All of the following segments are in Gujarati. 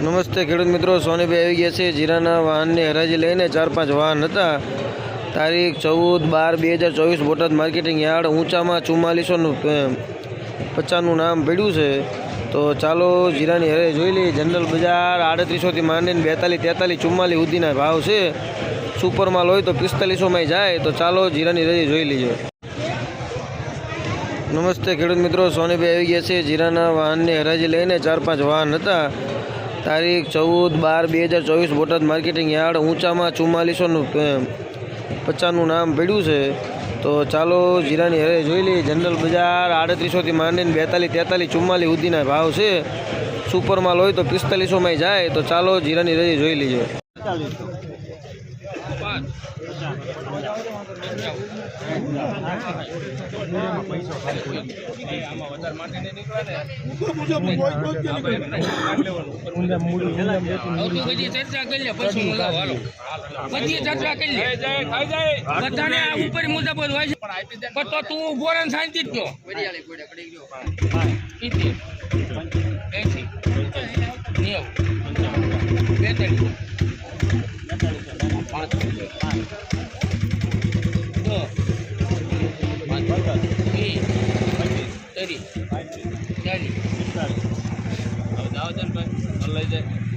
નમસ્તે ખેડૂત મિત્રો, સોનીભાઈ આવી ગયા છે જીરાના વાહનની હરાજી લઈને 4-5 વાહન હતા. તારીખ 14/12/2024 બોટાદ માર્કેટિંગ યાર્ડ ઊંચામાં 4450નું નામ પડ્યું છે. તો ચાલો જીરાની હરાજી જોઈ લઈએ. જનરલ બજાર 3800થી માંડીને 42, 43, 44 સુધીના ભાવ છે. સુપર માલ હોય તો 4500માં જાય. તો ચાલો જીરાની હરાજી જોઈ લઈએ. નમસ્તે ખેડૂત મિત્રો, સોનીભાઈ આવી ગયા છે જીરાના વાહનની હરાજી લઈને 4-5 વાહન હતા. તારીખ 14/12/2024 બોટાદ માર્કેટિંગ યાર્ડ ઊંચામાં 4450નું નામ પડ્યું છે. તો ચાલો જીરાની હરાજી જોઈ લઈએ. જનરલ બજાર 3800થી માંડીને 42, 43, 44 સુધીના ભાવ છે. સુપર માલ હોય તો 4500માં જાય. તો ચાલો જીરાની હરાજી જોઈ લઈએ. તું ઉભો રહે શાંતિ જ કયો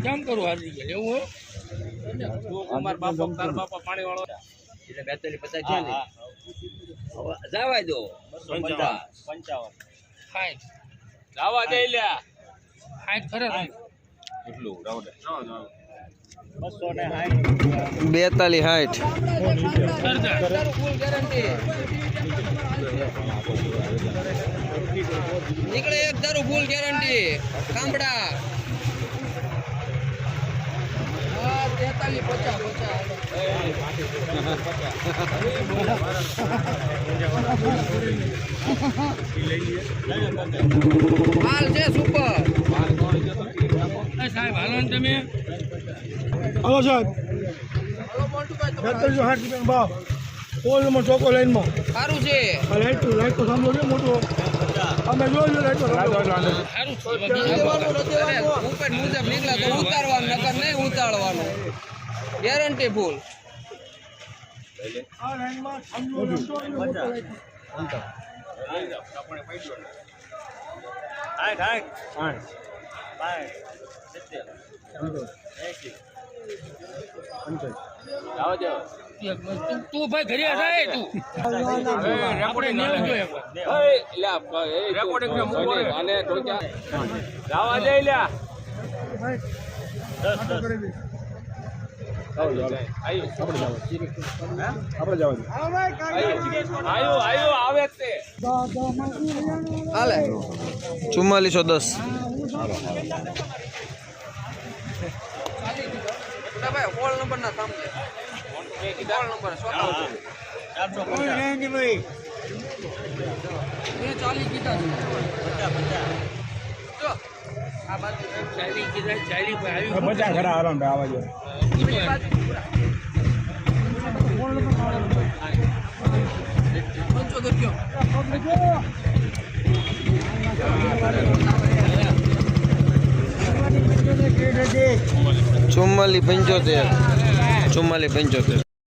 કેમ કરું હારી ગયા એવું હોય પાણી વાળો એટલે 42-50 જવા દો 55 જવા દે લ્યા 60 ખરે એટલું રાવડે 42, 60 નીકળે એક દારૂ ફૂલ ગેરંટી કાંબડા 43-50 હાલ છે સુપર સાહેબ હાલો ને તમે હલો સાહેબ, 4260 ભાવ પોલ નંબર ચોકો લાઈનમાં સારું છે લાઈટ તો સાંભળો છે મોટો અમે જોઈ લાઈટ ઉપર મુજબ નીકળે તો ઉતારવાનું, નકર નહીં ઉતારવાનું, ગેરંટી ફૂલ. આ લાઈનમાં તું ભાઈ ઘરે જાય તું રેકોર્ડિંગ નહીં જોઈએ રેકોર્ડિંગ આને જવા દે લ્યા આવે તે હાલે 4410. ભાઈ કોલ નંબર ના સામે કોલ નંબર 40 કીધા જો આ બાજુ ચાલી કીધા ચાલી પર આવી બધા ઘરા આરામ આવા જો ચુમ્માલી 75.